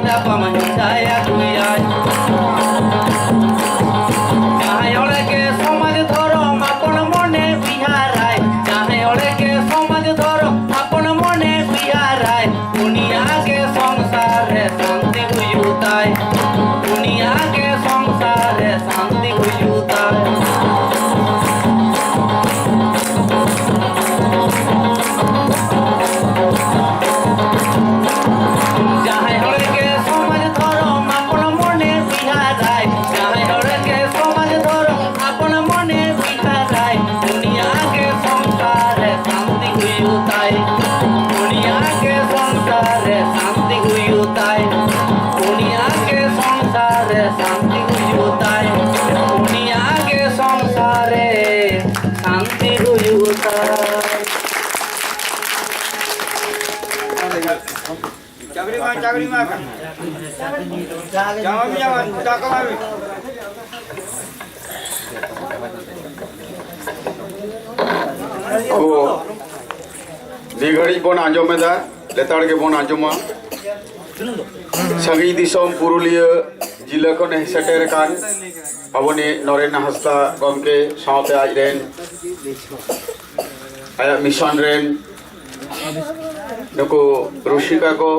nyapam saya kuyai jahay oleke somaj dhorom apon mone biharai jahay oleke somaj dhorom apon mone biharai duniya ke sansare shanti huyutai duniya ke sansare shanti huyutai Cakri makan. Jangan cakap lagi. Oh, di घड़ी बन आजमेदा लेताड़ के बन आजमा संगी दिसोम पुरुलिया जिला को ने सेटेर कान अबने नरेन हस्ता गम के साउते आज रेन आया मिशन रेन नुको रुशिका को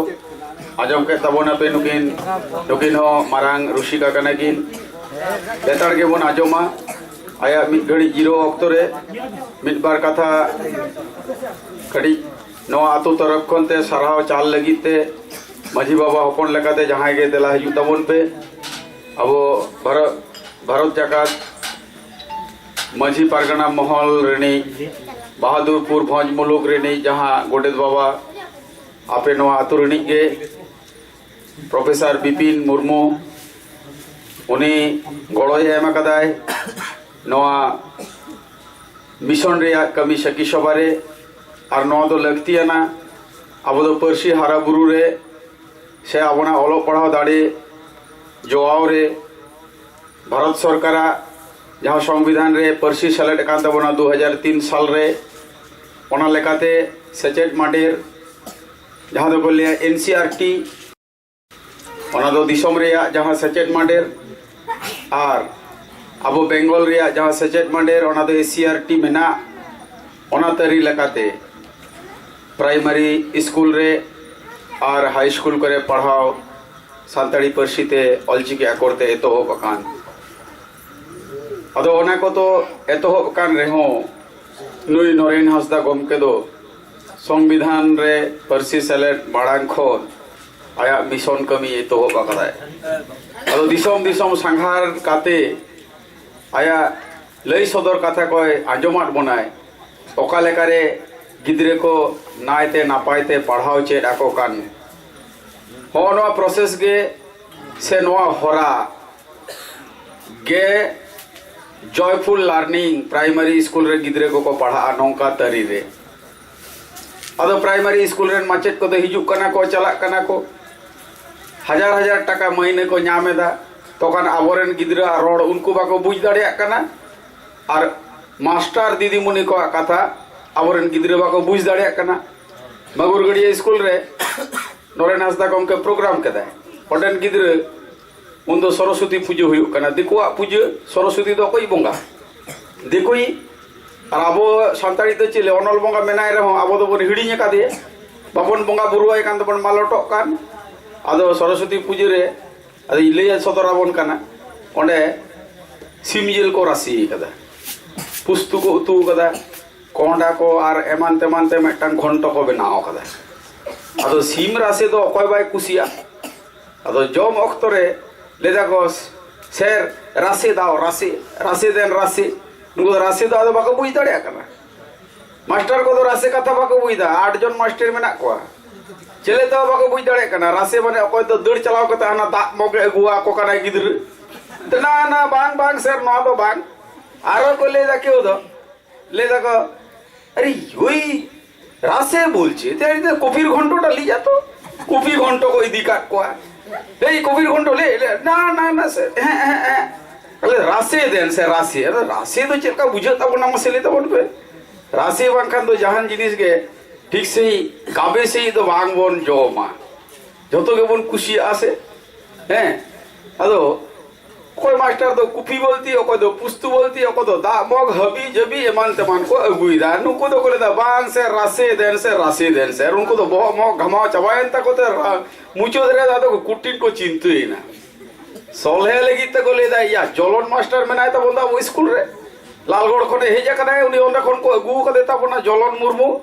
आजम के तबोना पे नुकिन हो मारांग रुशिका कना किन लेताड़ के बन आजमा आया मिट घड़ी जीरो अक्तरे मिट बार कथा कड़ी नो आतु तरफ खनते सराव चाल लगिते माझी बाबा हपन लेकाते जहां के देला हिजु तबन पे अब भारत जाकात माझी पारगना महल रेनी बहादुरपुर भोज मुलुक रेनी जहां गोडेत बाबा आपे नो आतु रेनी के प्रोफेसर बिपिन मुर्मू उनी गड़ोय एम कदाय नोआ मिशन रेया कमी सकी सबारे और नोआ दो लगतियाना अब दो पर्सी हारा बुरु रे से आबना ओलो पढ़ाव दाड़े जोआव रे भारत सरकार जहाँ संविधान रे पर्सी सेलेक्ट कान तबना 2003 साल रे ओना लेकाते सेचेट माडेर जहाँ दो को लिया एनसीईआरटी ओना दो दिसोम रेया जहाँ सेचेट माडेर और अब बेंगल रिया जहाँ सेचेट माडेर ओना दो एससीईआरटी मेना ओना तरी लेकाते प्राइमरी स्कूल रे और हाई स्कूल करे पढ़ाओ सानताड़ी पर्सीते अलचिकी आकरते एतोहब आकान अदो ओना को तो एतोहब आकान रेहो नुई नरेन हांसदा गमके दो संविधान रे पर्सी सेलेक्ट माड़ांग खन आया मिशन कमी एतोहब आकादाय अदो दिसोम दिसोम सांघार काते आया लई सदर कथा कोय आंजमाट बनाय ओका लेकारे गिद्रे को नायते नापायते पढ़ाव चेद आको कान हो नोआ प्रोसेस गे से नोआ होरा गे जॉयफुल लर्निंग प्राइमरी स्कूल रे गिद्रे को पढ़ा नौका तरी रे अदो प्राइमरी स्कूल रे माचेद को दो हिजुक कना को चला कना को हजार हजार टाका महीने को नामेदा तोकान आबोरेन गिद्रा रोड उनको बाको बुझ दाड़िया कना और मास्टर दीदी मुनि को कथा आबोरेन गिद्रा बाको बुझ दाड़िया कना मगुरगड़िया स्कूल रे नरेन हांसदा गमके प्रोग्राम कदा ओडेन गिद्रा उन दो सरस्वती पूजा हुयुक कना दिकुआ पूजा सरस्वती दो कोई बोंगा दिकुई और आबो सानताड़ी तो चिले अनल बोंगा मेनाय रहो आबो दो बन हिड़िñ कादे बाबन बोंगा बुरुवाय कान दबन मालटो कान आदो सरस्वती पूजा रे अदो इले सदराबन काना ओंडे सिमजेल को राशि कदा पुस्तु को उतु कदा कोंडा को और एमान तेमान ते मेटांग घंटो को बनाव कदा अदो सिम राशि दो अकय बाय कुसिया अदो जम अक्तो रे लेदा को सर राशि दाओ राशि राशि देन राशि नुगो राशि दो आदो बाको बुझ दाड़िया कना मास्टर को दो राशि कथा बाको बुझदा 8 जन मास्टर मेना को चले तो बाको बुझ दाड़े कना राशि माने अकय तो दड़ चलाव कता हना दा मोगे अगुआ को कना गिद्र ना ना बांग बांग सर नो दो बांग आरो को ले जा केउ दो ले जा को अरे योई राशि बोलछे ते कफिर घंटोटा ली जातो कफि घंटो को इदी काट को ए कफिर घंटो ले ना ना ना सर अले राशि देन से राशि अरे राशि तो चेका बुझता बना मसले तो बन पे राशि बांखान तो जहान जिनिस के ठीक से ही काबे से ही तो बांग बोन जोमा जोतो के बन खुशी आसे हैं अदो कोई मास्टर दो कुफी बोलती है कोई दो पुस्तु बोलती है कोई दो दा मग हबी जबी एमान तेमान को अगुईदा नुको दो कोले दा बांग से रासे देन से उनको तो बहुत मग घमाओ चबायन तक होते मुचो दरे दा तो कुटिन को चिंतु ही ना सोलहे लगी तक को ले दा या जलन मास्टर में नाय ता बंदा वो स्कूल रे लालगढ़ खने हेजा कनाय उनी ओंडा खन को अगु को देता बना जलन मुर्मू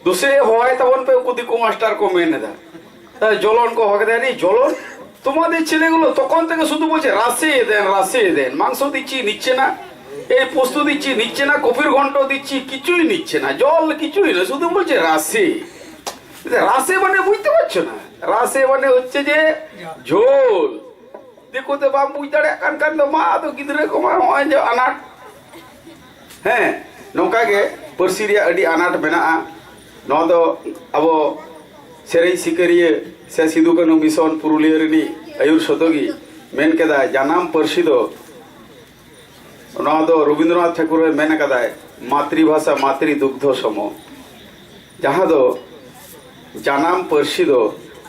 दूसरे होय तबन पे उनको दिको मास्टर को मेने दा ता जलन को हक दे नहीं जलन তোমাদের ছেলেগুলো তখন থেকে শুধু বলছে রাসে দেন মাংস দিচ্ছি নিচ্ছে না এই পোস্ত দিচ্ছি নিচ্ছে না কফির ঘন্ট দিচ্ছি কিছুই নিচ্ছে না জল কিছুই না শুধু বলছে রাসে মানে বুঝতে পারছো না রাসে মানে হচ্ছে যে ঝোল দেখো তো বাপ বুঝতে কান তো মা তো গিদ্রে কমা হয় যে আনাট হ্যাঁ নৌকা গে পার্সি রিয়া আডি আনাট মেনাআ নো দো আবো सेरें सिकरिये से सिदु कानू मिशन पुरुलिया रिनी आयुर शतगी मेन कदा जानाम पर्सी दो रवींद्रनाथ ठाकुर मेन कदा मातृभाषा मातृ दुग्ध सम जहाँ दो जानाम पर्सी दो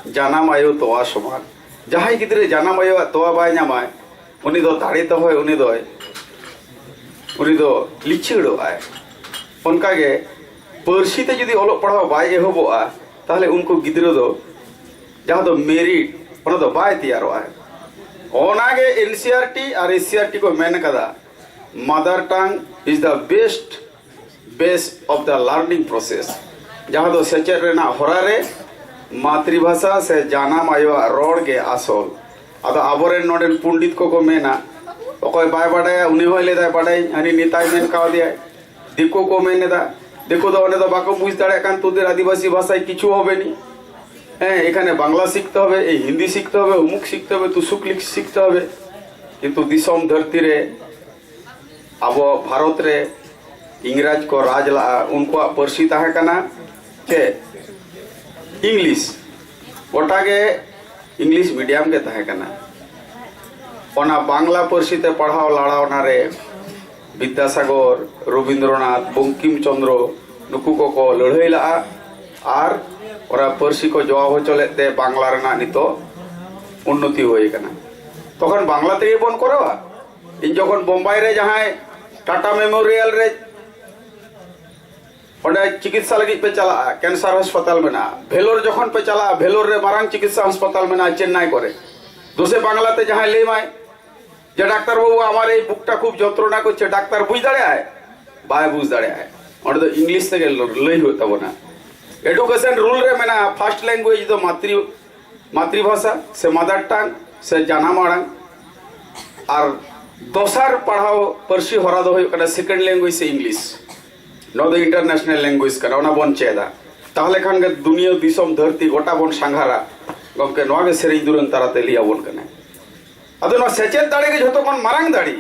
जानाम आयो तोआ समान जहाँ गिद्रे जानाम आयो तोआ बाय नामाय उनी दो दाड़े तो होय उनी दो लिचिड़ो आय उनका गे पर्सी ते जदि ओलो पढ़ाओ बाय एहोबोआ ताहले उनको गिद्रो दो जहाँ दो मेरिट ओना दो बाय तैयारो है ओना गे एनसीईआरटी और एससीईआरटी को मेन कदा mother tongue is the best base of the learning process जहाँ दो सेचेर रेना होरा रे मातृभाषा से जानाम आयो रोड के आसल अदो आबोरेन नोडेन पंडित को मेना ओकोय बाय बाडाया उनी होय लेदा बाडाय हनी निताय मेन काव दिया दिको को मेनेदा देखो तो उन्हें तो बाको बुझ दाड़े कान तोদের आदिवासी भाषाয় কিছু হবে নি হ্যাঁ এখানে বাংলা শিখতে হবে এই হিন্দি শিখতে হবে উমুক শিখতে হবে তুসুক শিখতে হবে কিন্তু দিশম ধরती रे अब भारत रे इंग्रज को राज ला उनको पर्सी ताहे कना के इंग्लिश गोटा के इंग्लिश मीडियम के ताहे कना ओना बांग्ला पर्सी ते पढ़ाओ लड़ाओना रे विद्यासागर रवींद्रनाथ बंकिम चंद्र नुकु को लड़ाई ला और ओरा पर्सी को जवाब हो चलेते बांग्ला रेना नितो उन्नति होई कना तखन बांग्ला ते बन करवा इन जखन बम्बई रे जहां टाटा मेमोरियल रे ओडे चिकित्सा लगी पे चला कैंसर अस्पताल में ना भेलोर जखन पे चला भेलोर रे मारांग चिकित्सा अस्पताल में ना चेन्नई करे दूसरे बांग्ला ते जहां ले माय যে ডাক্তার বাবু আমার এই বুকটা খুব যন্ত্রণা করছে ডাক্তার বুঝ দাঁড়ায় বায় বুঝ দাঁড়ায় ওটা তো ইংলিশ থেকে লই হতো না এডুকেশন রুল রে মেনা ফার্স্ট ল্যাঙ্গুয়েজ তো মাতৃভাষা সে মাদার টাং সে জানাম আড়াং আর দোসার পড়াও পার্সি হরা দো হয়ে সেকেন্ড ল্যাঙ্গুয়েজ সে ইংলিশ নো দ ইন্টারন্যাশনাল ল্যাঙ্গুয়েজ কানা ওনা বন চেদা তাহলে খান গে দুনিয়া দিশম ধরতি গোটা বন সাংঘারা গমকে নগে সেরিং দুরন তারাতে লিয়া বন কানা अदो ना सेचेत दाड़े के झोतो कोन मारांग दाड़ी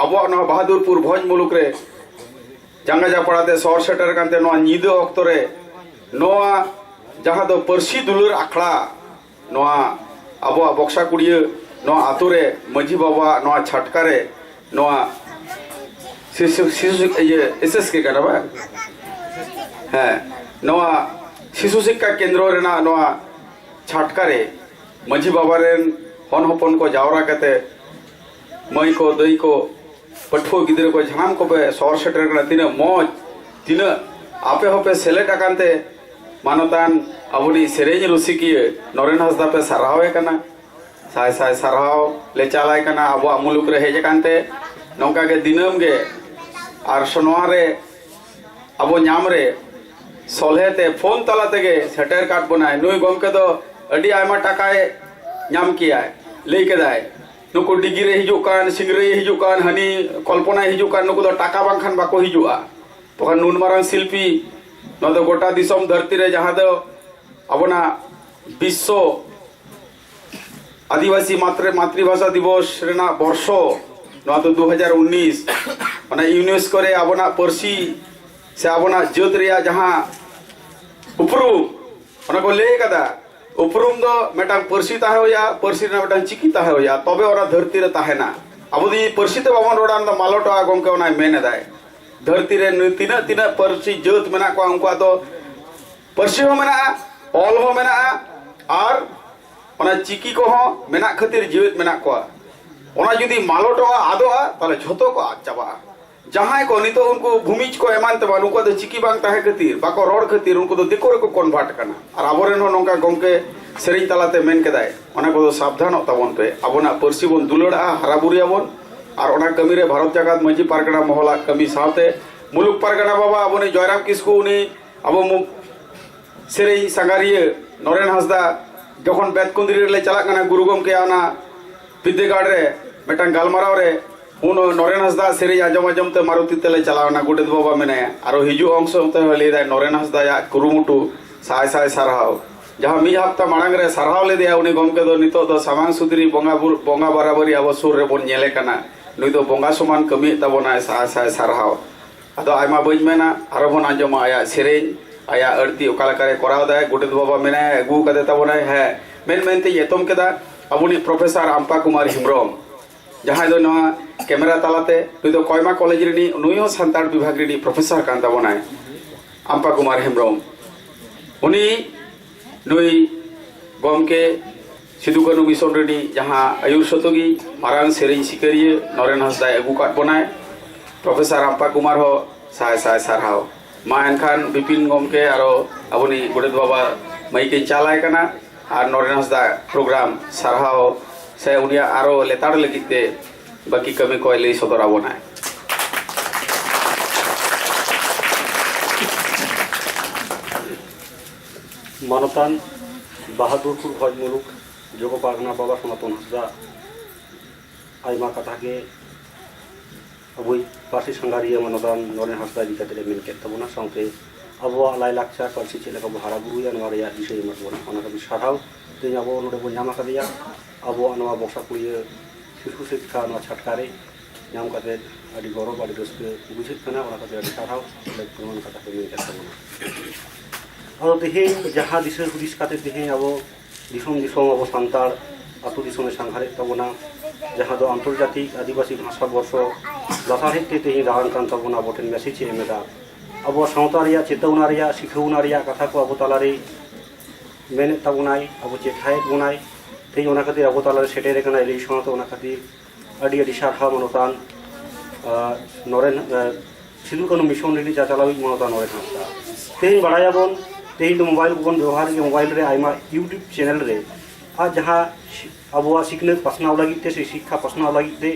अब ना बहादुरपुर भोज मुलुक रे जंगा जा पड़ाते सौर सेटर कांते नो नीदो अक्तो रे नोआ जहां दो पर्सी दुलुर आखड़ा नोआ अब बक्सा कुड़िए नो आतु रे मजी बाबा नोआ छटका रे नोआ शिशु ये एसएस के कना बा है नोआ शिशु शिक्षा केंद्र रे ना नोआ छटका रे मजी बाबा रे हन हपन को जावरा कते मई को दई को पठो गिद्रे को झाम को पे सौर सेटर कना तिना मौज तिना आपे होपे सेलेक्ट आकांते मानतान अबुनी सेरेज रुसिकिए नरेन हसदा पे सरावे कना साय साय सराव ले चालाय कना अब मुलुक रे हेजे कांते नौका के दिनम गे आर सनवा रे अब नाम रे सोलहेते फोन तला तेगे सेटर कार्ड बनाय नुई गमके दो अडी आयमा टाकाय नाम किया लई केदाय नुको डिगिरे हिजुकान सिंगरे हिजुकान हनी कल्पना हिजुकान नुको दो टाका बांखान बाको हिजुआ तखन नुन मारांग शिल्पी न दो गोटा दिसम धरती रे जहां दो अबना विश्व आदिवासी मातृभाषा दिवस रेना वर्षो न दो 2019 ओना यूनेस्को रे अबना पर्सी से अबना जत रिया जहां उपरू ओना को ले कदा उपरुम दो मेटांग पर्सी ताहे होया पर्सी ना मेटांग चिकी ताहे होया तबे ओरा धरती रे ताहेना अब दी पर्सी ते बाबन रोडान द मालोटा गमके ओना मेने दाय धरती रे तिना तिना पर्सी जत मेना को उनको तो पर्सी हो मेना ऑल हो मेना और ओना चिकी को हो मेना खातिर जीवित मेना को ओना जुदी मालोटोआ आदोआ ताले झोतो को आद चाबा जहां को नितो उनको भूमिज को एमान तबा उनको तो चिकी बांग ताहे खातिर बाको रोड खातिर उनको तो दिको को कन्वर्ट करना और आबोरेन हो नोंका गमके सेरिन तालाते मेन केदाय ओना को सावधान ताबन पे आबोना परसी बन दुलड़ा हराबुरिया बन और ओना कमी रे भारत जगत मजी पारगना महला कमी सावते मुलुक पारगना बाबा आबोने जयराम किस्कु उनी आबो मु सेरिन सांगारिये नरेन हासदा जखन बेतकुंद्री रे चला कना गुरु गमके आना विद्यागाड़ रे मेटांग गालमाराव रे उन नरेन हासदा सेरिन आजम आजम ते मारुति तेले चलावना गुडेद बाबा मेने आरो हिजु अंश ते लेदा नरेन हासदा या कुरुमुटु साय साय सारहाव जहां मी हफ्ता मांग रे सारहाव ले दिया उनी गमके दो नितो दो सामांग सुदरी बोंगा बराबरी अब सुर रे बोन नेले कना नुई दो बोंगा समान कमी तबोना साय साय सारहाव अदो आयमा बज मेना आरो बन आजम आया सेरिन आया अड़ती ओकालकारे कराव दाय गुडेद बाबा मेने अगु कदे तबोना है मेन मेनते यतम केदा अबुनी प्रोफेसर आम्पा कुमार हिमरम जहां दो नवा कैमरा तालाते नुई दो कोयमा कॉलेज रिनी नुई हो संताड़ विभाग रिनी प्रोफेसर कान तबोना आम्पा कुमार हिमरम उनी नुई गमके सिदुकानु मिशन रिनी जहां आयुर शतगी मारांग सेरिन सिकरिये नरेन हासदा अगु काट बनाय प्रोफेसर आम्पा कुमार हो साय साय सारहाव मा एनखान बिपिन गमके आरो अबुनी गुडेद बाबा माइके चालाय कना और नरेन हासदा प्रोग्राम सारहाव से उनिया आरो लेताड़ लगिते बाकी कमी को लई सदरा बनाय मानतान बहादुरपुर भज मुलुक जोगो पारगना बाबा सनातन हासदा आयमा कथा के अबुई पार्टी संगारिया मानतान नरेन हासदा इदी कते मेन के तबना साउते अबो लाई लाक्चर पार्टी चेले को भारा बुरुया नवारिया दिसे मतबना ओना कबि साराव ते अबो नोडे बो नामा कदिया अबो नवा बक्सा कुलिए शिशु शिक्षा नवा छटकारे नाम कते अडी गौरव अडी रस्के बुझित कना ओना कते अडी साराव ले प्रमाण कथा के मेन के तबना और देहे जहां दिसे हुदिस काते देहे अब दिसम दिसम अब सान्ताड़ आतु दिसम सांघारे तबना जहां दो आंतर्जातिक आदिवासी भाषा वर्ष लासाहित्य तेही दान कान तबना बोटेन मेसेज एमेदा अब सावता रिया चेतवना रिया शिखौना रिया कथा को अब तालारे मेन तबनाय अब चेठाय बनाय तेही ओना खातिर अब तालारे सेटेरे कना एली सनात ओना खातिर अडी अडी सारहा मनतान नरेन सिदु कानु मिशन रिनी चाचालावी मनतान नरेन हासदा तेही बड़ायाबन तेही तो मोबाइल को व्यवहार के मोबाइल रे आयमा यूट्यूब चैनल रे आ जहां अबुआ सिखने पसनाव लगी ते शिक्षा पसनाव लगी ते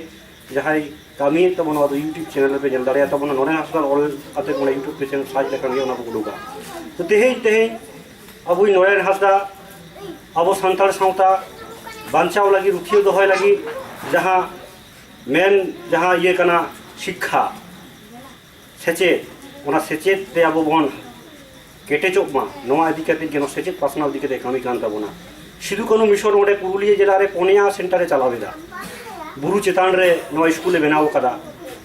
जहां कामी तबन अब यूट्यूब चैनल पे जल दाड़िया तबन नरेन हासदा ऑल आते को यूट्यूब पे चैनल साज लेकर ये ओना को दुगा तो तेही अबुई नरेन हासदा अब संताल सावता बांचाव लगी रुखियो दोहय लगी जहां मेन जहां ये कना शिक्षा सेचेत ओना सेचेत ते अब बन केटेचोक मा नवा इदी कते जेनो सेचेत पासनाव इदी कते कामी कान तबना सिदु कानु मिशन ओडे पुरुलिया जिला रे पोनिया सेंटर रे चलावेदा बुरु चेतान रे नवा स्कूल बनाव कदा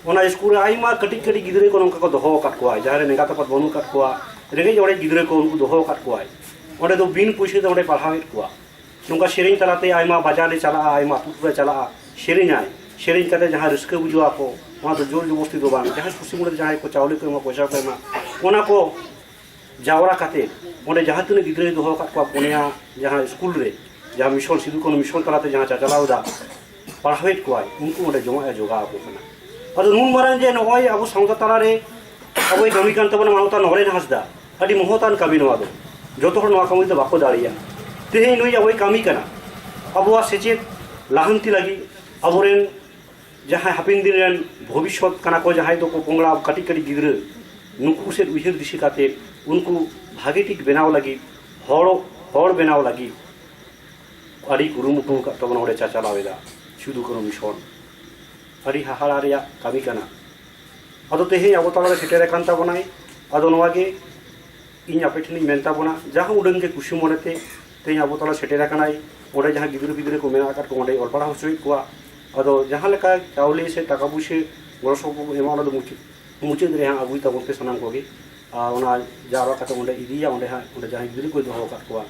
ओना स्कूल आइमा कटी कटी गिदरे को नंका को दोहो काट कोआ जहारे नेगा तपत बनु काट कोआ रेगे जोड़े गिदरे को उनको दोहो काट कोआ ओडे दो बिन पुइसे ओडे पढ़ावेत कोआ नंका शेरिंग तलाते आइमा बाजार रे चला आइमा तुत रे चला शेरिंग आय शेरिंग कते जहां रिस्क बुजुआ को वहां तो जोर जबरदस्ती दो बान जहां खुशी मुड़े जहां को चावले को पैसा को ओना को जावरा काते ओडे जहां तने गिदरे दोहो काट कोआ पोनिया जहां स्कूल रे जहां मिशन सिदु कोन मिशन तलाते जहां चाचलावदा पढ़ावेत कोआ उनको ओडे जमा जोगा को कना अदो नुन मारन जे नय अब संगत तला रे अब कमी कान तबन मानता नरेन हासदा अडी मोहतान कमी नवा दो जो तो नवा कमी तो बाको दाड़िया तेही नुई अब कमी कना अब सेचेत लाहंती लगी अबोरेन जहां हापिन दिन रेन भविष्य कना को जहां तो को पोंगला कटी कटी गिदरे नुकु से उहिर दिशी काते उनको भागे ठीक बनाव लगी हड़ बनाव लगी अड़ी कुरुमुटु का तबन ओडे चाचालावेदा सिदु कानु मिशन अड़ी हाहाड़ा रिया कमी कना अदो तेहे अब ताला सेटेरे कान ताबनाय अदो नवागे इन आपे ठिनी मेनता बना जहां उडंगे कुसुम मोरेते तेही अब ताला सेटेरे कानाय ओडे जहां गिदरे बिदरे को मेना काट को ओडे अलपड़ा होसुई कोआ अदो जहां लेका चावले से टाका बुसे गरसो को एमाउंट दो मुचे रे हां अबुई तबन पे सनाम कोगे ओना जारा काटे ओडे इदिया ओडे हां ओडे जहां गिदरे को दोहो काट कोआ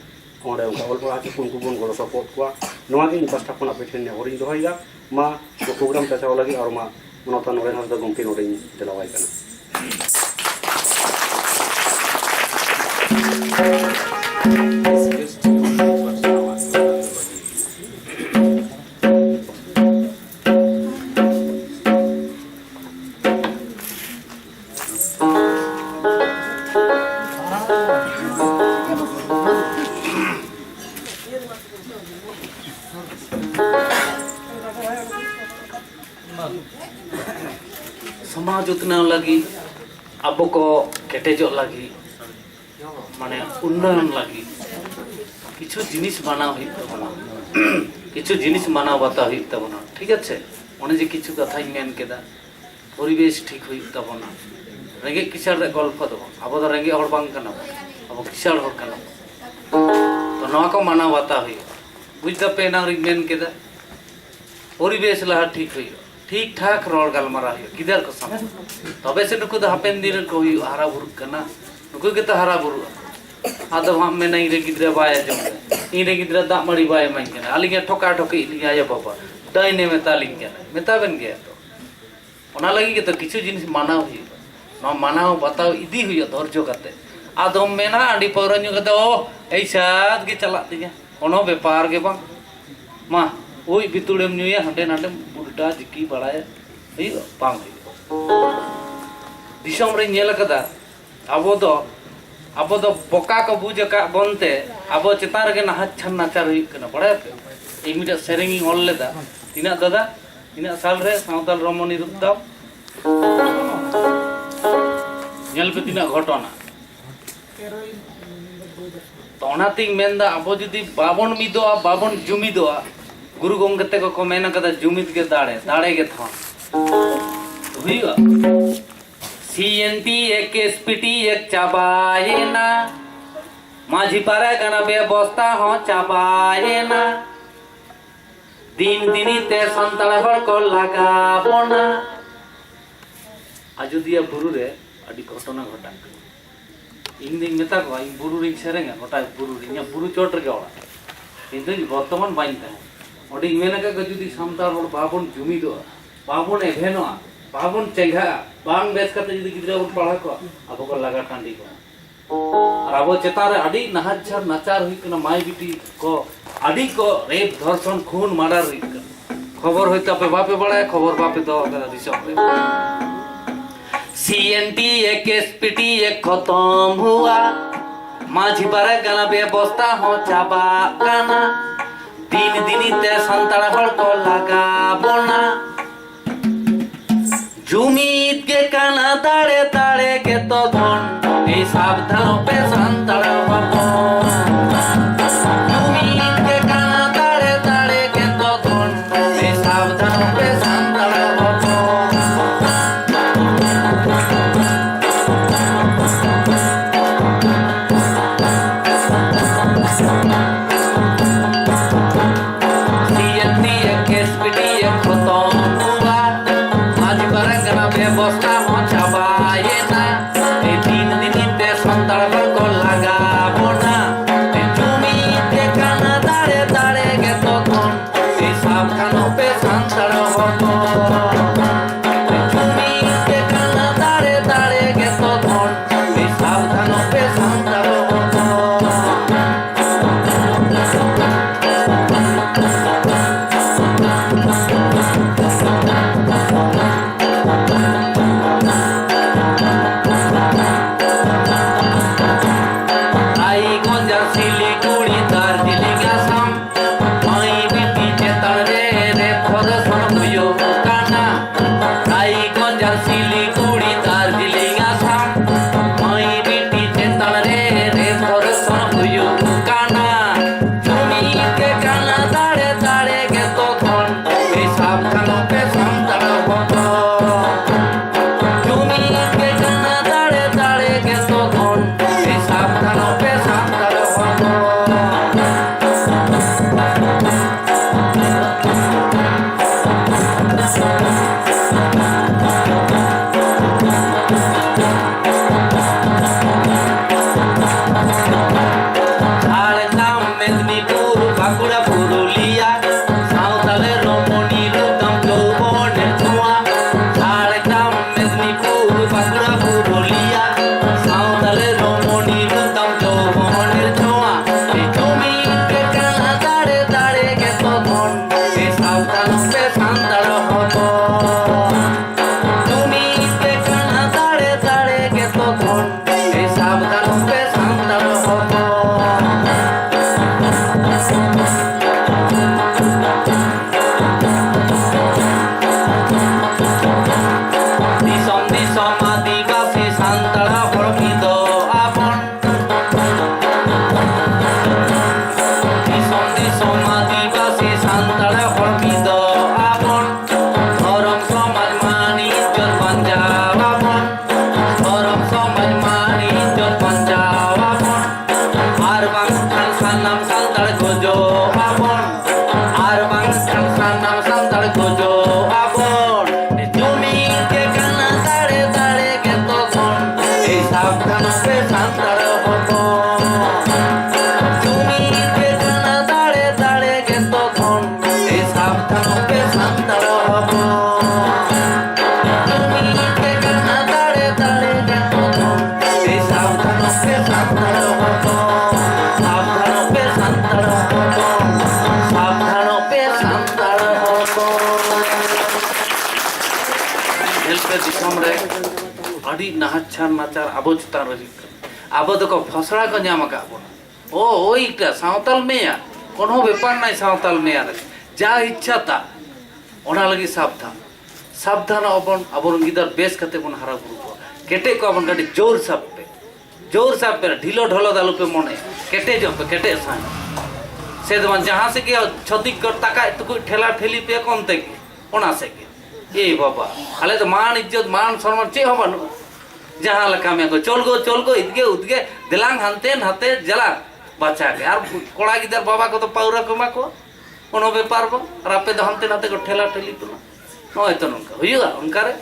ओडे उनका अलपड़ा के कोन को बन गरसो पोत कोआ नवागे इन पास्ता कोना पे ठिनी होरिन दोहैगा मा तो प्रोग्राम चाचाव लगी और मा मनता नरेन हासदा गमके नोडे देलावाय कना समाज उतनाव लगी अब को केटेजो लगी माने उन्नयन लगी किछु जिनिस बनाव हुई तबना किछु जिनिस मानाव बाता हुई तबना ठीक है ओने जे किछु कथा मेन केदा परिवेश ठीक हुई तबना रेंगे किसाड़ रे गल्प दो अब दो रेंगे हड़ बांग कना अब किसाड़ हड़ कना तो नवा को मानाव बाता हुई बुझदा पे ना रि मेन केदा परिवेश लहा ठीक हुई ठीक ठाक रोड गलमारा हुई गिदर को सम तबे से नुकु द हापेन दिन को हुई हारा बुरु कना नुकु के तो हारा बुरु आदो हम में नहीं रे गिदरे बाय जम इन रे गिदरे दा मड़ी बाय माइन कना आलिगे ठोका ठोकी लिया या बाबा दाइने में तालिंग कना मेता बन गया तो ओना लगी के तो किछु जिनिस मानाव हुई न मानाव बताव इदी हुई धैर्य कते आदो मेना आडी पौरा नु कते ओ ऐसा के चला दिया कोनो व्यापार के बा मा ओई बितुड़ेम नुया हंडे नाडे उल्टा जिकी बड़ाय हई बांग दिसम रे नेल कदा अब दो बोका को बुझ का बनते अब चितार के ना छन नाचार हुई कना बड़ाय पे इमिटा सेरेंगी हॉल लेदा तिना दादा तिना साल रे सावताल रमणी रुद्दाव नेल पे तिना घटना तो ओनातिंग मेनदा अब जदी बाबन मिदो बाबन जुमिदो गुरु गोंगते को मेन कदा जुमिद के दाड़े के था हुईगा सीएनटी एक एसपीटी एक चाबाए ना माझी पारा कना व्यवस्था हो चाबाए ना दिन दिनी ते संतल हर को लगा बोना अयोध्या बुरु रे अडी घटना घटा इन दिन मेता को इन बुरु रे सेरेंगा घटा बुरु रे बुरु चोट रे गड़ा किंतु वर्तमान बाइन था ओडी मेना का जुदी सामताल हर बाबन जुमिदो बाबन एभेनो बाबन चेंगा बांग बेस कते जुदी गिदरा उन पढ़ा को अब को लगा टांडी को और अब चेतारे अडी नहाचार नाचार हुई कना माई बिटी को अडी को रेप धर्षण खून मार्डर हुई खबर होइता पे बापे बड़ा खबर बापे तो दिसम रे सीएनटी एक एसपीटी एक खत्म हुआ माझी बारे गना व्यवस्था हो चाबा काना दिन दिनी ते संताड़ हड़ को लगा बोना जुमीद के काना दाड़े दाड़े के तो धन ए सावधान पे संताड़ बाबो जुमीद के काना दाड़े दाड़े के तो धन ए सावधान पे संताड़ बाबो व्यवस्था हो छबाए ना दिन दिन ते संताड़ को लगा बोना आड़ी नाहचार नाचार आबो चेतान रे आबो दो फसड़ा को नाम का बोना ओ ओइटा सावताल मेया कोनो बेपार नाई सावताल मेया रे जा इच्छा ता ओना लगी सावधान सावधान अबन अबन गिदार बेस कते बन हारा बुरु केटे को अबन गाड़ी जोर साप पे ढिलो ढलो दालु पे मने केटे जो पे केटे साई से दमन जहां से के छदिक कर ताका तो ठेला ठेली पे कम ते के ओना से के ए बाबा आले तो मान इज्जत मान सम्मान चे हो बनु जहां लका में को चल गो इदगे उदगे दिलांग हनते नते जला बचा के और कोड़ा गिदार बाबा को तो पाउरा को मा को कोनो बेपार बो और आपे द हनते नते को ठेला ठेली तो नय तो नंका हुइगा उनका रे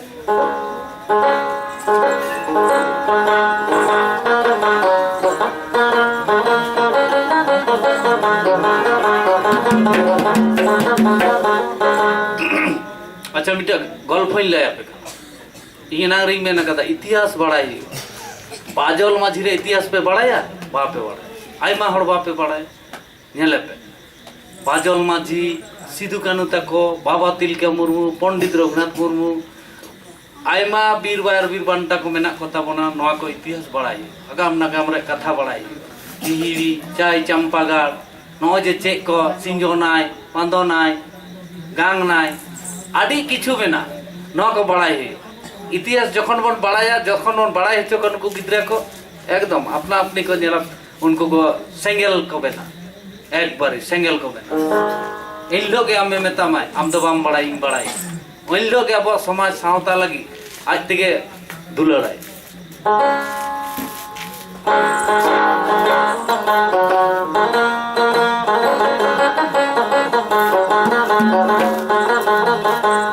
अच्छा मिटा गल्प लय आपे इना रिंग में नका इतिहास बड़ाई बाजल माझी रे इतिहास पे बड़ाया बापे बड़ाया आयमा हड़ बापे बड़ाया नेले पे बाजल माझी सिधु कानू तको बाबा तिलका मुर्मू पंडित रघुनाथ मुर्मू आयमा बीर बायर बीर बांटा को मेना कोता बना नवा को इतिहास बड़ाई आगाम नागाम रे कथा बड़ाई हिहिरी चाय चंपागाड़ नो जे चे को सिंजोनाय पांदोनाय गांगनाय आदि किछु मेना नो को बड़ाई इतिहास जखन बन बड़ाया जखन बन बड़ाई हचो कन को गिद्रा को एकदम अपना अपनी को नेला उनको को सेंगेल को बेना एक बारी सेंगेल को बेना इन लोग आमे मेतामाय आम दो बाम बड़ाई इन लोग अब समाज सावता लगी आज तेगे दुलड़ाई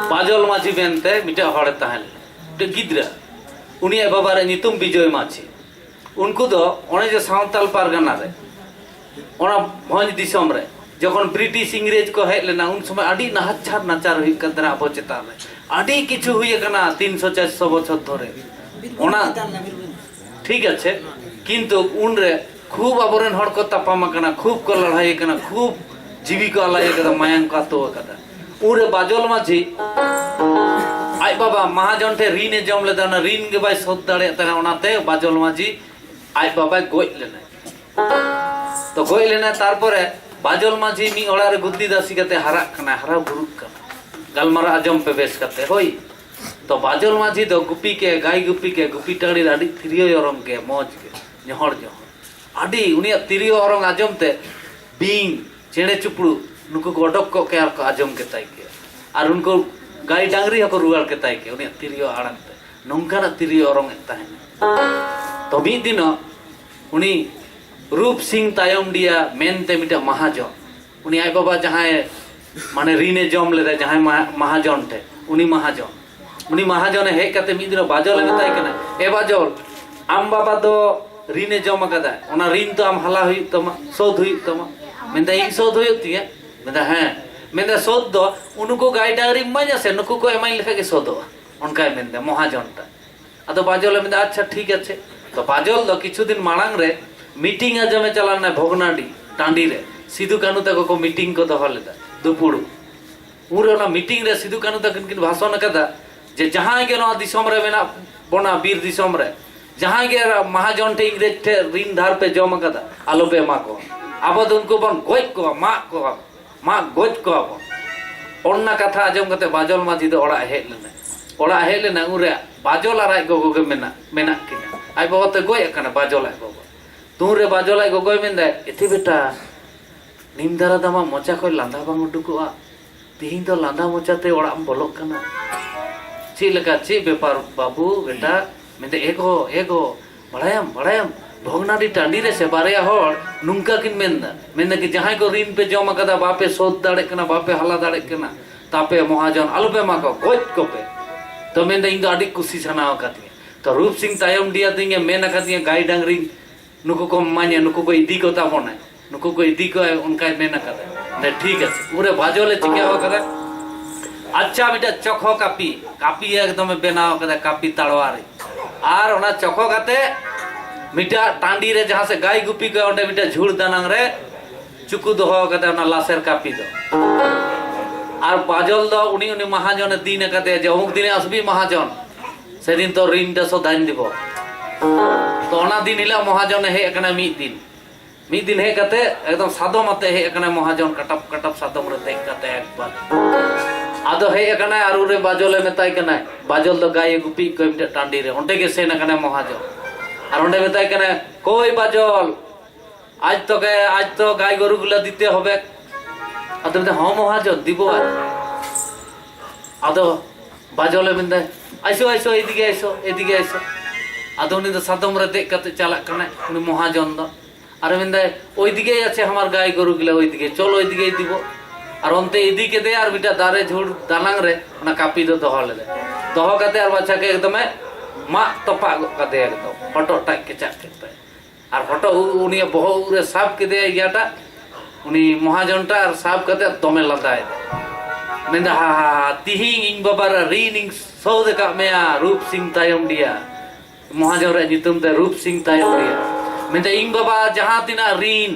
बाजल माझी बेनते मिटे हड़े तहन गिद्रा उनी बाबारे नितुम विजय माझी उनको दो ओने जे सावताल पारगाना रे ओना भंज दिसम रे जखन ब्रिटिश इंग्रेज को हेज लेना उन समय आड़ी नाहचार नाचार हुई कदरा अब चेतान रे आड़ी किछु हुई कना 300-400 बछर धरे ओना ठीक अच्छे किंतु उन रे खूब अबरेन हड़ को तपामा कना खूब को लड़ाई कना खूब जीवी को अलाय कदा मायंग का तो कदा उरे बाजल माझी आई बाबा महाजन ठे ऋण जम लेदा ना ऋण के बाय शोध दाड़े तना ओनाते बाजल माझी आई बाबा गोय लेना तो गोय लेना तारपरे बाजल माझी मी ओड़ा रे गुद्दी दासी कते हारा कना हारा बुरुक कना गलमारा आजम पे बेस कते होई तो बाजल माझी दो गुपी के गाय गुपी टाड़ी आड़ी तिरियो यरम के मौज के जहड़ आड़ी उनिया तिरियो औरंग आजम ते बींग चेड़े चुपड़ू नुको को अडक को के आजम के ताई के और उनको गाय डांगरी हको रुआल के ताई के उनिया तिरियो आड़ंग ते नोंकाना तिरियो औरंग ताहेन तो मी दिन उनी रूप सिंह तायम दिया मेनते मिटा महाजन उनी आय बाबा जहां माने ऋणे जम लेदा जहां महाजन थे उनी महाजन हे कते मी दिन बाजल मेताय कना ए बाजल आम बाबा दो ऋणे जम कदा ओना ऋण तो आम हला हुई तमा शोध हुई तमा मेंदा इन शोध हुई तिया मेंदा हां मेंदा शोध दो उनको गाय डांगरी माया से नुको को एमाई लेखा के शोधवा उनका मेंदा महाजन ता अदो बाजल मेंदा अच्छा ठीक अच्छे तो बाजल दो किछु दिन मांग रे मीटिंग आजमे चलाना भोगनाडी टांडी रे सिधु कानू तक को मीटिंग को दो लेदा दुपुड़ू उरे ना मीटिंग रे सिधु कानू तक किन भाषण कदा जे जहां के ना दिसम रे मेना बोना वीर दिसम रे जहां के महाजन टे इंग्रेज टे ऋण धार पे जम कदा आलो पे मा को आबद उनको बन गोज को मा गोज को अब ओन्ना कथा आजम कते बाजल माझी दो ओड़ा हेज लेना उरे बाजल आराय गो के मेना किना आय बाबा ते गोय कना बाजल आय बाबा तुरे बाजल आय गोय मेंदा एथि बेटा निम दारा दामा मोचा को लांदा बांग उडुकुआ तिहिं तो लांदा मोचाते ओड़ा बोलक कना ची लका ची बेपार बाबू बेटा मेंदे एगो बड़ायम भोगनाडी टांडी रे से बारिया होड़ नुंका किन मेंदा कि जहां को ऋण पे जमा कदा बापे शोध दाड़े कना बापे हला दाड़े कना तापे महाजन आलो पे मा को गोज को पे तो मेंदे इंग आडी खुशी सना कती तो रूप सिंह तायम दिया तिंगे मेना कती गाय डांगरी नुको को माने नुको को इदी को ताबोना नुको को इदी को उनका मेना कदा ने ठीक है पूरे बाजोले चिकिया कदा अच्छा बेटा चखो कापी एकदम बनाव कदा कापी ताड़वारे आर ओना चखो काते मिटा टांडी रे जहां से गाय गुपी को ओंडे मिटा झुड़ दानांग रे चुकु दोहो कते ओना लासेर कापी दो आर बाजल दो उनी महाजन दिन कते जे अमुक दिने असबी महाजन সেদিন তো ঋণটা শোধান দিব তো ওনা দিন হিলা মহাজনে হেজ আকানা মিদ दिन हेज कते एकदम सादम आते हेज आकाना महाजन कटप कटप सादम रे देख कते एकबार आदो हेज आकाना आरु रे बाजोले मेताय कना बाजोल दो गाय गुपी को मिटे टांडी रे ओंडे के सेन आकाना महाजन और ओंडे मेताय कना कोई बाजोल आज तो गाय गरु गुला दिते होबे आदो मेता हां महाजन दिबो आदो बाजोले मेंदे आइसो एदिके आइसो आदो उनी दो सादम रे देख कते चाला कना उनी महाजन दो और मेंदे ओई दिके आछे हमार गाय गरु गुला ओई दिके चल ओई दिके दिबो और ओनते इदी के दे और बिटा दारे झुड़ दालांग रे ना कापी दो दोहो ले दोहो कते और बच्चा के एकदम मा तपा कते एकदम फोटो टाक के चाक के और फोटो उनी बहो रे साफ के दे याटा उनी महाजनटा और साफ कते दमे लदाय मेंदा हा तिहिंग इंग बाबार रीनिंग सौद का मेया रूप सिंह तायम दिया महाजन रे नितुम ते रूप सिंह तायम दिया मेंदा इंग बाबा जहां तिना रीन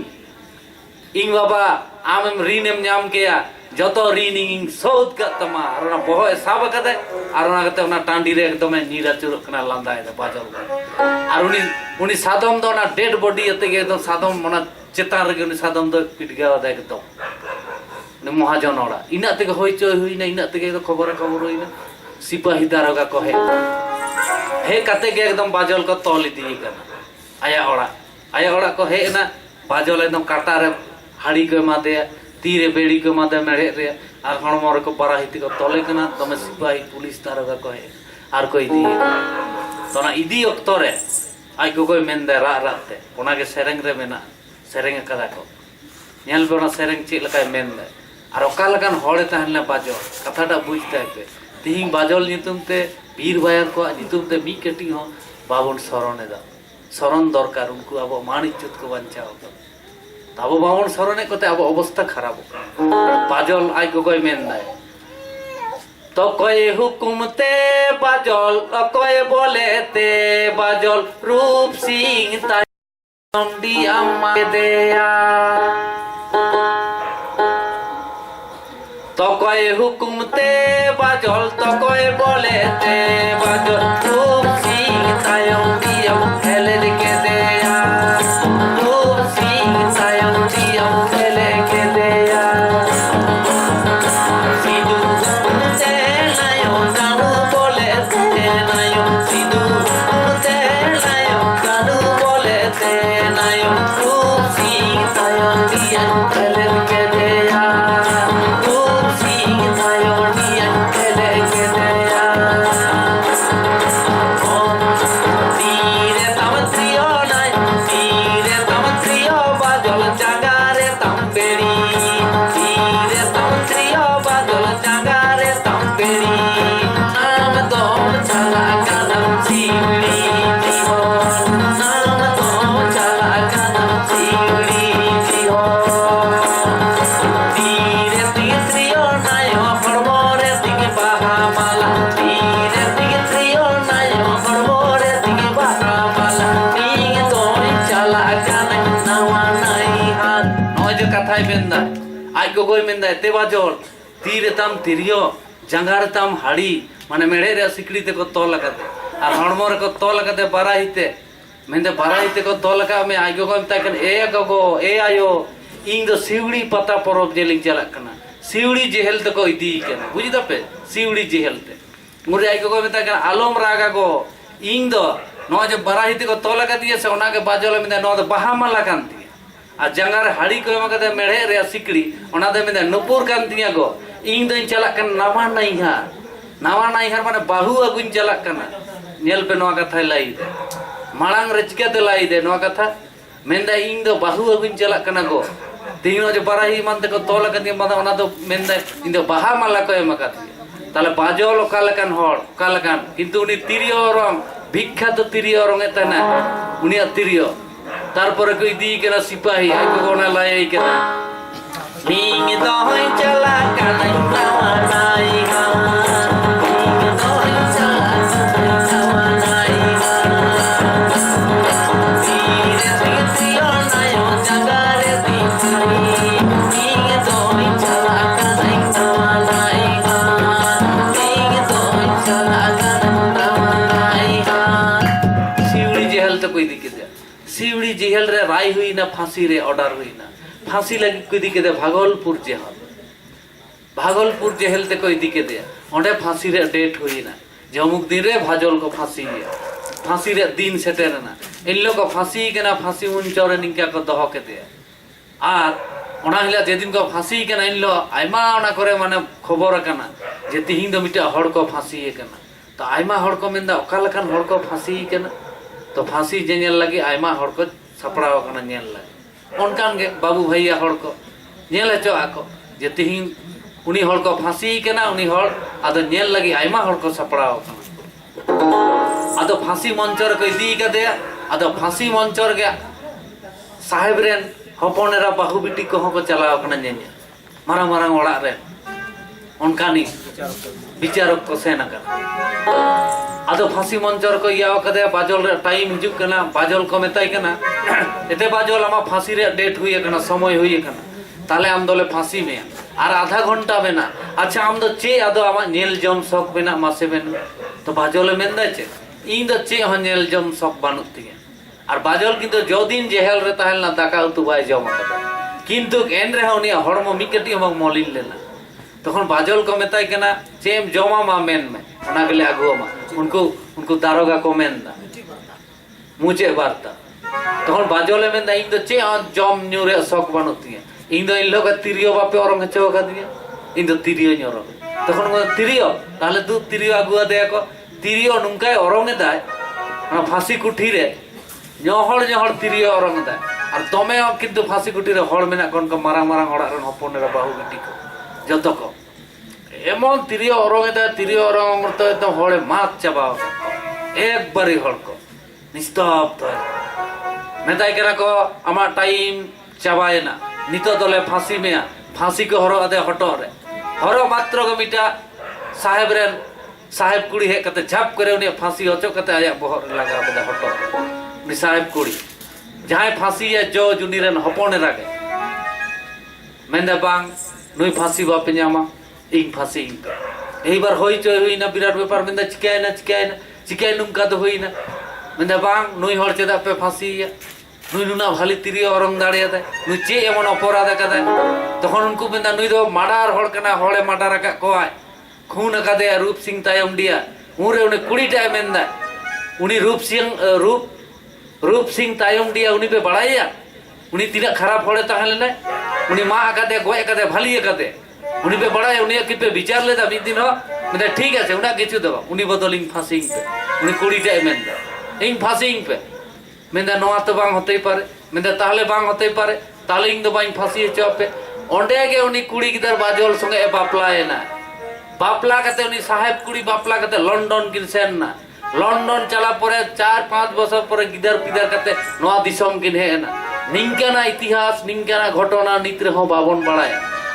इंग बाबा आमेम रीन एम नाम केया जतो रीन इंग सौद का तमा और ना बहो साब कते और ना कते ना टांडी रे एकदम नीरा चुर कना लांदाय दे बाजल और उनी सादम दो ना डेड बॉडी अते के एकदम सादम मना चेतान रे उनी सादम दो पिटगावा दे एकदम ने महाजन ओड़ा इना ते होई चोय हुईना इना ते के खबर होईना सिपाही दारोगा कहे हे कते के एकदम बाजल को तोल दी कना आया ओड़ा को हे ना बाजल एकदम काटा रे हाड़ी को मादे तीरे बेड़ी को मादे मेड़े रे और हणमो रे को पराहिति को तोले कना तमे सिपाही पुलिस दारोगा कहे और कोई दी तो ना इदी अक्तो रे आई को कोई मेंदे राते ओना के सेरेंग रे मेना सेरेंग कदा को नेल पे ओना सेरेंग ची लकाय मेंदे और ओका लकान होड़े ताहनले बाजल कथाटा बुझते पे तिहिं बाजल नितुम ते वीर बायर को नितुम ते मी कटी हो बाबन सरणे दा सरन दरकार उनको अब मान इज्जत को बचाओ अब बाबन सरणे कोते अब अवस्था खराब बाजल आई को कोई मेन दाय तो कोई हुकुमते बाजल कोई बोले ते बाजल रूप सिंह तायंडी अम्मा देया तो कोई हुकुमते बाजल तो कोई बोले ते बाजल रूप सिंह तायंडी अम्मा हेले के देया रूप सिंह तायंडी अम्मा हेले के देया सिदू ते नायो कानू बोले ते नायो सिदू ते नायो कानू बोले ते नायो रूप सिंह तायंडी अम्मा हेले के देया रूप सिंह तायंडी अम्मा हेले के देया आज को कोई मेंदा ते बाजल तीरे ताम तिरियो जंगार ताम हाड़ी माने मेड़े रे सिकड़ी ते को तोल लगाते और हणमो रे को तोल लगाते बाराहिते मेंदे बाराहिते को तोल लगा में आज को मेता कन ए गगो ए आयो इंग दो सिवड़ी पता परब जेलिंग चला कना सिवड़ी जेहल ते को इदी कना बुझी दपे सिवड़ी जेहल ते मुरे आज को मेता कन आलम रागा को इंग दो नो जे बाराहिते को तोल लगा दिए से ओना के बाजल मेंदा नो दो बाहा माला कांती और जंगार हाड़ी को एमकते मेड़े रे सिकड़ी ओना दे मेंदा नुपुर कान तिया गो इंग दों चला कन नावा नाइहार माने बाहु अगुन चला कना नेल पे नोआ कथा लाई दे मांग रे चिकाते लाई दे नोआ कथा मेंदा इंग दो बाहु अगुन चला कना गो तीनो जो बाराही मानते को तोल कती मादा ओना दो मेंदा इंग दो बाहा माला को एमकते ताले बाजल ओकालकान होड़ ओकालकान किंतु उनी तिरियो रंग विख्यात तिरियो रंग एतना उनिया तिरियो तारपरे को इदी केना सिपाही आई को कोना लाई केना मींग दोय चला काना नावा नाई हा मींग दोय चला काना नावा नाई हा तीरे तीरियो नायो जगारे तीरी मींग दोय चला काना नावा नाई हा मींग दोय चला काना नावा इदी केदे सिवड़ी जेल रे राय हुईना फांसी रे ऑर्डर हुईना फांसी लगी को इदी केदे भागलपुर जेल ते को इदी केदे ओंडे फांसी रे डेट हुईना जमुक दिन रे भाजल को फांसी रे दिन सेटेरना इन लोग को फांसी केना फांसी मुंचरे निका को दह केदे आर ओना हिला जेदिन को फांसी केना इन लो आइमा ओना करे माने खबर कना जे तिहिं दो मिटा हड़ को फांसी केना तो आइमा हड़ को मेंदा ओका लकान हड़ को फांसी केना तो फांसी जेनेल लगी आइमा हड़ को सपड़ाव कना नेल लगी ओनकान गे बाबू भैया हड़ को नेल हचो आको जे तिहिं उनी हड़ को फांसी केना उनी हड़ आदो नेल लगी आइमा हड़ को सपड़ाव कना आदो फांसी मंचर को इदी कदे आदो फांसी मंचर गे साहेब रेन हपनेरा बाहु बिटी को को चलाव कना नेने मारा मारा ओड़ा रे ओनकानी विचारक को सेना कर आदो फांसी मंचर को याव कदे बाजल रे टाइम हिजुक कना बाजल को मेताई कना एते बाजल आमा फांसी रे डेट हुई कना समय हुई कना ताले आम दोले फांसी में और आधा घंटा बेना अच्छा आम दो चे आदो आमा नेल जम शौक बेना मासे बेना तो बाजल मेंदा चे इन दो चे हो नेल जम शौक बानुत तिगे और बाजल किंतु जो दिन जेल रे ताहेलना दाका उतु बाय जम कदा किंतु एन रे उनी हड़मो मिकटी हम मलिन लेना तखन बाजल को मेताई कना चेम जमा मा मेन में ओना गेले आगु मा उनको दारोगा को मेनदा मुझे वार्ता तखन बाजल मेनदा इन दो चे जम न्यूरे शौक बानुतिया इन दो इन लोग तिरियो बापे औरंग चो कदिया इन दो तिरियो न्योरो तखन तिरियो ताले दु तिरियो आगु दे को तिरियो नुंकाय औरंग दाय ना फांसी कुठी रे ñohor तिरियो औरंग दाय और तमे किंतु फांसी कुठी रे हड़ मेना कोन को मारा मारा ओड़ा रन हपन रे बाहु बेटी को जतो को एमन तिरियो औरंग दाय तिरियो औरंग मरतो एकदम हड़े मात चाबाओ एक बारी हड़ को निस्तब्ध मेताई करा को आमा टाइम चाबायना नितो दले फांसी में फांसी को हरो अदे हटो रे हरो मात्र को मिटा साहेब कुड़ी हे कते झाप करे उनी फांसी होचो कते आया बहर लगा बदे हटो उनी साहेब कुड़ी जहां फांसी है जो जुनीरन हपने रागे मेंदा बांग नुई फांसी बापे न्यामा इन फांसी इन एही बार होई चोय हुईना विराट व्यापार मेंदा चिकाय नुंका दो हुईना मेंदा बांग नुई हर चेदा पे फांसी है नुई नुना भाली तिरियो औरंग दाड़िया दे नुई चे एमन अपराध कदा तखन उनको मेंदा नुई दो माडार हड़ कना हड़े माडार का कोआय खून कदे रूप सिंह तायम दिया उरे उनी कुड़ीटा मेंदा उनी रूप सिंह तायम दिया उनी पे बड़ाया उनी तिना खराब हड़े ताहलेना उनी मा कदे गोय कदे भाली कदे उनी पे बड़ाया उनी कि पे विचार लेदा मिद दिन हो मेंदा ठीक আছে उना किछु देबा उनी बदलिंग फांसिंग पे उनी कुड़ीटा मेंदा इन फांसिंग पे मेंदा नोआ तो बांग होतेई पारे मेंदा ताहले बांग होतेई पारे ताहले इन दो बांग फांसी चोपे ओंडे के उनी कुड़ी गिदर बाजल संगे बापलायना बापला कते उनी साहेब कुड़ी बापला कते लंडन किन सेन ना लंडन चला परे 4-5 बছর পরে गिदर पिदर कते नोआ दिसम किन हेना निंकाना इतिहास निंकाना घटना नित रे हो बाबन बड़ाय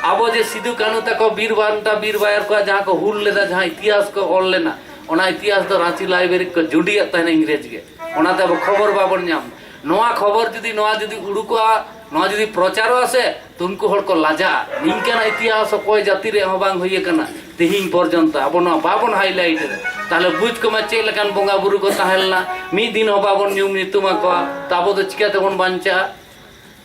आबो जे सिधु कानू तको वीर बायर को जहां को हुल लेदा जहां इतिहास को ऑल लेना ओना इतिहास दो रांची लाइब्रेरी को जुडिया तने इंग्रेज के ओना ते खबर बाबन नाम नोआ खबर जदी उडुको नोआ जदी प्रचार आसे तो उनको हड़ को लाजा निंकाना इतिहास कोई जाति रे हो बांग होय कना तिहिं पर्यंत आबो न बाबन हाइलाइट ताले बुझ को मा चे लकान बोंगा बुरु को ताहेलना मी दिन हो बाबन न्यूम नितुमा को ताबो तो चिकाते बन बांचा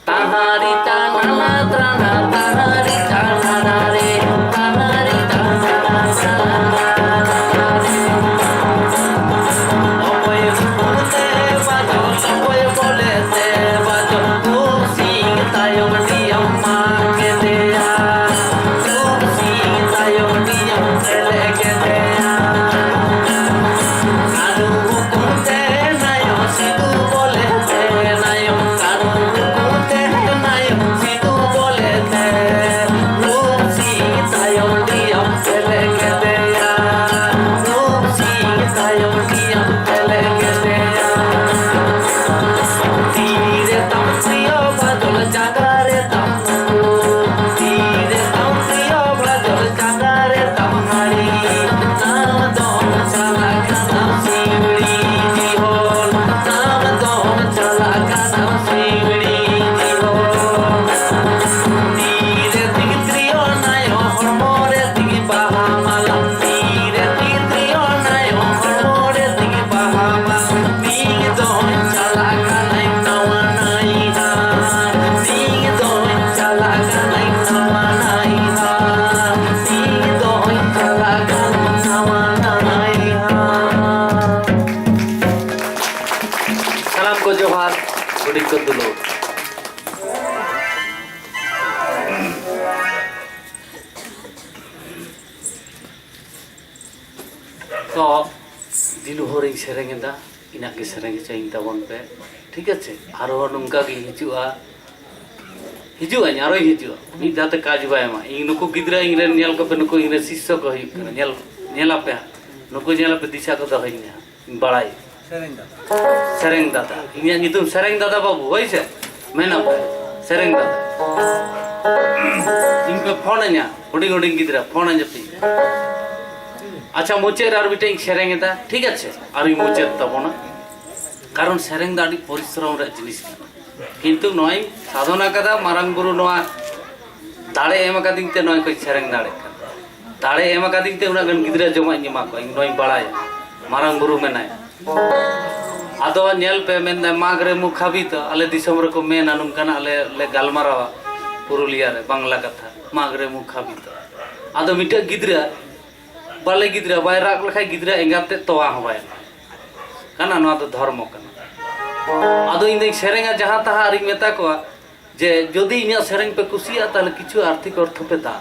ताहारी ताना त्राना ताहारी ताना रे ताहारी ताना ओए बोलते बाजो ओए बोलते बाजो तू सिंह तायो दियम मांगे देया तू सिंह तायो दियम चले के देया कानू कुंते नायो सितू बोलते नायो कानू कुंते नायो सितू बोलते तो दिन भर सेरेंदा इना के सेरेंग चाहिए तबन पे ठीक है आरो नंका गे हिजुआ हिजुआ आरो हिजुआ मिद दाते काज बायमा इन नुकु गिद्रा इन नेल को पे नुकु इन शिष्य को हुई नेल नेला पे नुकु नेला पे दिशा को दहइना बड़ाई सेरेंग दादा इनिया नितुम सेरेंग दादा बाबू होई से मेना पे सेरेंग दादा इन पे फोन न्या हुडिंग हुडिंग गिद्रा फोन जपी अच्छा मुचेर आर बिटे सेरेंग दा ठीक है आर मुचेर तबना कारण सेरेंग दा आडी परिश्रम रे जिनिस किंतु नय साधना कदा मारांग गुरु नवा दाड़े एम कादिंग ते नय को सेरेंग दाड़े एम कादिंग ते उना गन गिद्रा जमा ᱧᱮᱢᱟ को नय बाड़ाय मारांग गुरु मेनाय आदो नेल पे मेन माग रे मुखाबी तो आले दिसम रे को मेन अनुम कना आले ले गालमारावा पुरुलिया रे बांग्ला कथा माग रे मुखाबी तो आदो मिटे गिद्रा बाले गिद्रा बाय राग लखाय गिद्रा एंगाते तोवा हबाय काना नवा तो धर्म कना आदो इन सेरेंगा जहां तहा आरी मेता को जे जदि इना सेरेंग पे कुसिया ताले किछु आर्थिक अर्थ पे दा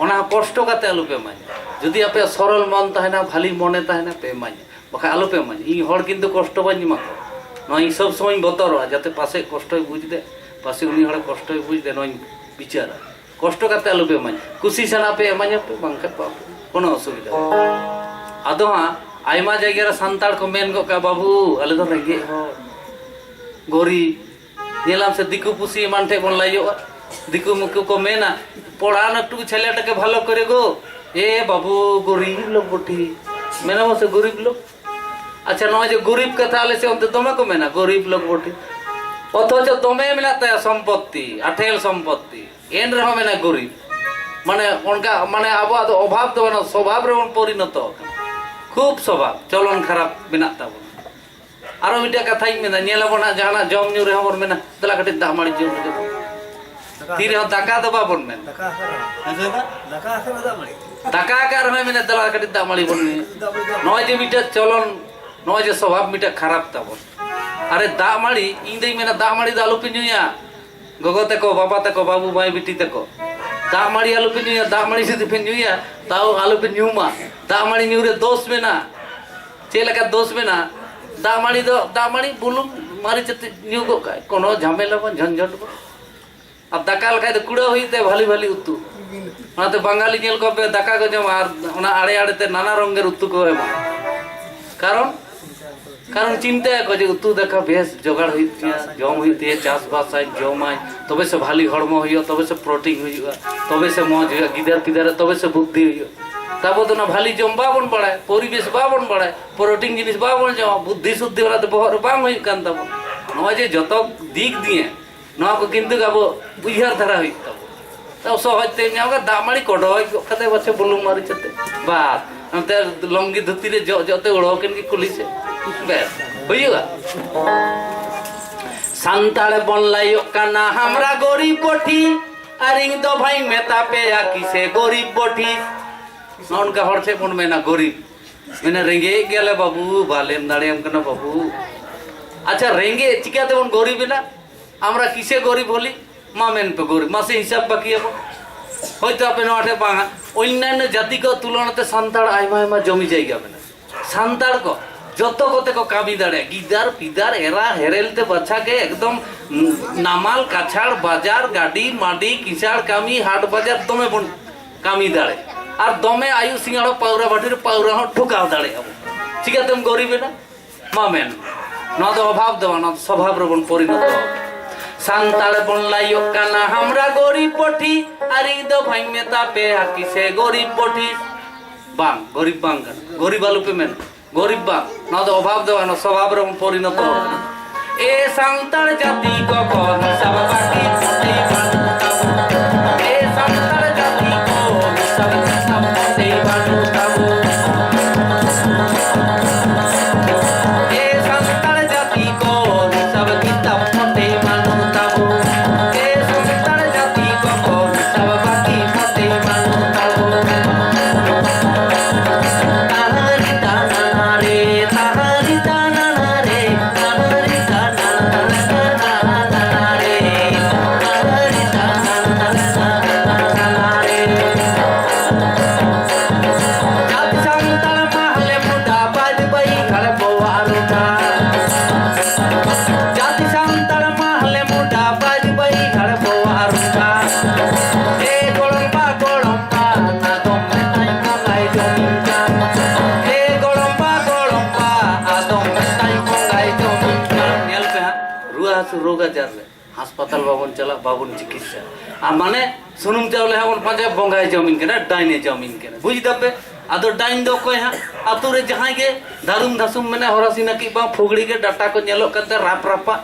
ओना कष्ट काते आलु पे माय जदि आपे सरल मन तहना भाली मने तहना पे माय बखा आलु पे माय इ हर किंतु कष्ट बानि मा को नई सब समय बतर जाते पासे कष्ट बुझ दे पासे उनी हड़ कष्ट बुझ दे नई विचार कष्ट काते आलु पे माय कुसी सना पे माय पे बांका पाप कोनो असुविधा आदो आयमा जगह रे संताड़ को मेन को का बाबू आले दो रेंगे हो गोरी नेलाम से दिकु पुसी मानठे बन लायो दिकु मुकु को मेना पढ़ा न टू छेले टके भालो करे गो ए बाबू गरीब लोग बोटी मेना मसे गरीब लोग अच्छा न जे गरीब कथा आले से अंत तमे को मेना गरीब लोग बोटी अथच तमे मेनाते सम्पत्ति आठेल सम्पत्ति एन रहो मेना गरीब माने उनका माने अब अभाव तो ना स्वभाव रे परिणत खूब स्वभाव चलन खराब मेना ताबो आरो मिटा कथा मेना नेलाबना जहाना जम न्यू रे हमर मेना तला कटे दा मारी जो तीर हो दाका दो बाबन मेन दाका कर में मेना तला कटे दा मारी बन नय जे मिटा चलन नय जे स्वभाव मिटा खराब ताबो अरे दा मारी इन दे मेना दा मारी दालु पिनुया गोगो तको बाबा तको बाबू भाई बिटी तको दा मारी आलू पिनुया दा मारी से पिनुया ताऊ आलू पिनुमा दा मारी न्यूरे दोष में ना चेलका दोष में ना दा मारी बुलुम मारी चते न्यू को कोनो झमेला बन झंझट बन अब दाका लखाय तो कुड़ा होइते भाली भाली उतु ओनाते बंगाली नेल को पे दाका को जम आर ओना आड़े आड़े ते नाना रंगेर उतु को एमा कारण चिंता को जे उतु देखा बेस जोगाड़ होइतिया जम होइते चास बास आइ जमाय तबे से भाली हड़मो होइयो तबे से प्रोटीन होइयो तबे से मौज होइयो गिदर पिदर तबे से बुद्धि होइयो तब तो ना भाली जम बाबन पड़ाय परिवेश बाबन पड़ाय प्रोटीन जिनिस बाबन जम बुद्धि शुद्धि वाला तो बहर बांग होइ कान तब न जे जत दिक दिए न को किंतु गाबो बुझार धरा होइ तब सहजते न्यागा दामाड़ी कोडोय कते बचे बुलुम मारी चते बात अंते लंगी धुती रे जते उड़ोकिन की कुली से बेस होइगा संताड़ बनलायो काना हमरा गरीब बोठी अरिंग दो भाई मेता पे या किसे गरीब बोठी नौन का हर से बन में ना गरीब मैंने रेंगे गेले बाबू बालेम दाड़ेम कना बाबू अच्छा रेंगे चिकाते बन गरीब ना हमरा किसे गरीब होली मा मेन पे गरीब मासे हिसाब बाकी अब হয়তো আপনি নটে বাঙা অন্যান্য জাতিকে তুলনাতে সান্তাড় আইমা আইমা জমি জায়গা মেনা সান্তাড় को যত কতে को কামি দাঁড়ে গিদার পিদার এরা হেরেলতে বাচ্চাকে একদম নামাল কাছাড় বাজার গাড়ি মাটি কিসাড় কামি হাট বাজার দমে বন কামি দাঁড়ে আর দমে আয়ু সিঙ্গাড় পাউরা বাটির পাউরা ঠুকাও দাঁড়ে अब ঠিক আছে তুমি গরিবে না মামেন না তো অভাব দেওয়া না স্বভাব রবন পরিণত संताड़ बनलायो काना हमरा गरीब पोठी अरे दो भाई मेता पे हाकी से गरीब पोठी बांग गरीब आलू पे मेन गरीब बांग ना तो अभाव देवा ना स्वभाव रे परिणत ए संताड़ जाति को सब बाकी ए संताड़ जाति को सब ते बानु ताबू ए संताड़ जाति को सब किताब ते बानु हासु रोग आजार रे हासपाताल बाबन चला बाबन चिकित्सा आ माने सुनुम चावले हबन पाजे बंगाय जमीन के ना डाइने जमीन के बुझ दबे आदो डाइन दो कोय हा आतु रे जहां के दारुम धासुम मने हरासिना की बा फुगड़ी के डाटा को नेलो कते राप रापा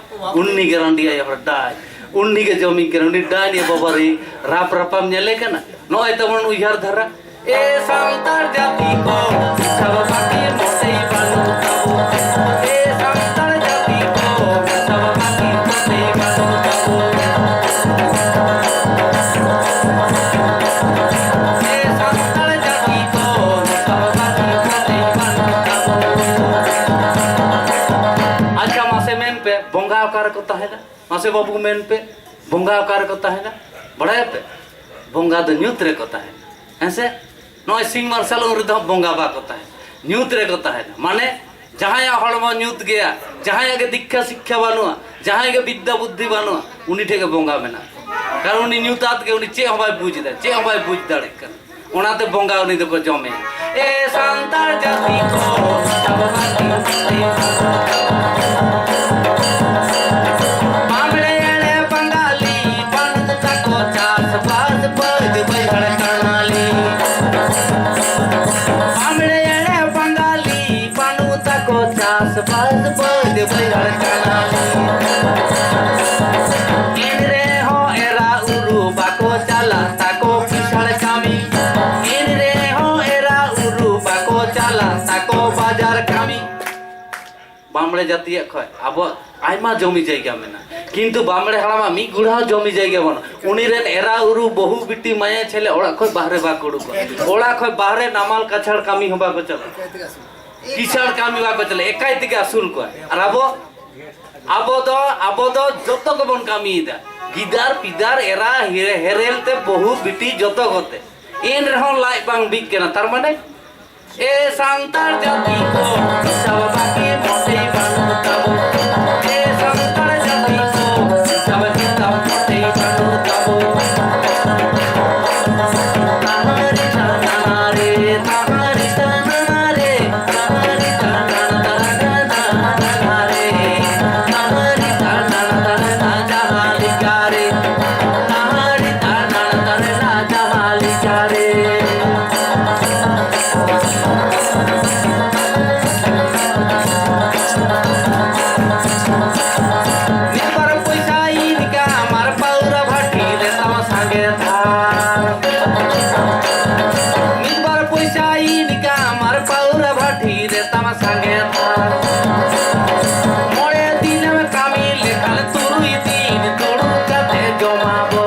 उन्नी के रंडिया या डाय उन्नी के जमीन के रंडी डाइन ये बाबारी राप रापाम नेले केना नय तबन उयार धरा ए सांतार जाति को सब बाकी मोटे बानो तबो ए सांतार जाति को सब बाकी मोटे बानो तबो ए सांतार जाति को सब बाकी मोटे बानो तबो अच्छा मासे मेन पे बोंगा आकार को तहेना मासे बाबू मेन पे बोंगा आकार को तहेना बड़ाय पे बोंगा द न्यूत्रे को तहेना ऐसे नय सिंह मार्शल उरद बोंगा बा को तहेना न्यूत्रे को तहेना माने जहां हड़मा न्यूत गया जहां के दीक्षा शिक्षा बानुआ जहां के विद्या बुद्धि बानुआ उनी ठेके बोंगा मेना कारण उनी न्यूतात के उनी चे हबाय बुझदा चे हबाय बुझ दाड़े कन ओनाते बोंगा उनी दको जमे ए सांतार जाति को सब बाकी बामड़े एड़े बंगाली बन तको चास बास बद बैहड़ कणाली बामड़े एड़े बंगाली बन तको चास बास बद बैहड़ कणाली इनरे हो एरा उरु बाको चला ताको पिछड़ कामी इनरे हो एरा उरु बाको चला ताको बाजार कामी बामड़े जाती खय अब आयमा जमी जायगा मेना किंतु बामड़े हड़ामा मी गुढ़ा जमी जायगा बन उनी रेन एरा उरु बहु बिटी माया छेले ओड़ा खय बाहरे बा कोडु को ओड़ा खय बाहरे नामाल कछाड़ कामी होबा को चल किसाड़ कामी बा को चल एकाई तिके असुल को और आबो दो जतो को बन कामी दा गिदार पिदार एरा हेरेलते बहु बिटी जतो गोते इन रहो लाई बांग बिक केना तार माने ए सांतार जाति को सब बाकी मोटे बानु तबो ए सांतार जाति को सब किताब मोटे बानु तबो ताहारी ताना रे ताहारी ताना रे ताहारी ताना ताना रे ताहारी ताना ताना जहाली गारे ताहारी ताना ताना जहाली गारे निपर पैसा इनका मार पौरा भट्टी रे तम संगे था निपर पैसा इनका मार पौरा भट्टी रे तम संगे था मोड़े दिन में कामी लेखल तुरुई दिन तोड़ू कते जमाबो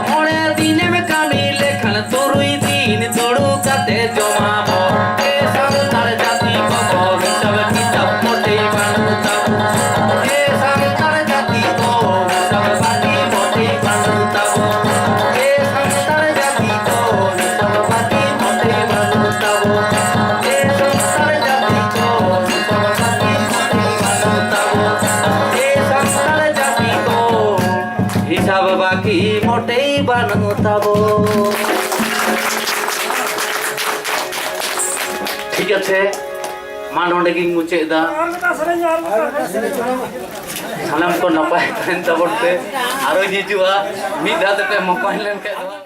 मोड़े दिन में कामी लेखल तुरुई दिन तोड़ू कते जमाबो ए संसार जाति को सब किताब मोटे बानु तबो ए संसार जाति को सब बाकी मोटे बानु तबो ए संसार जाति को सब बाकी मोटे बानु तबो ए संसार जाति को सब बाकी मोटे बानु तबो ए संसार जाति को हिसाब बाकी मोटे बानु तबो ठीक আছে मा नोंडे गिंग मुचेदा सानाम को नपाय तन तबते आरो हिजुआ मिद धाते मकय लेन के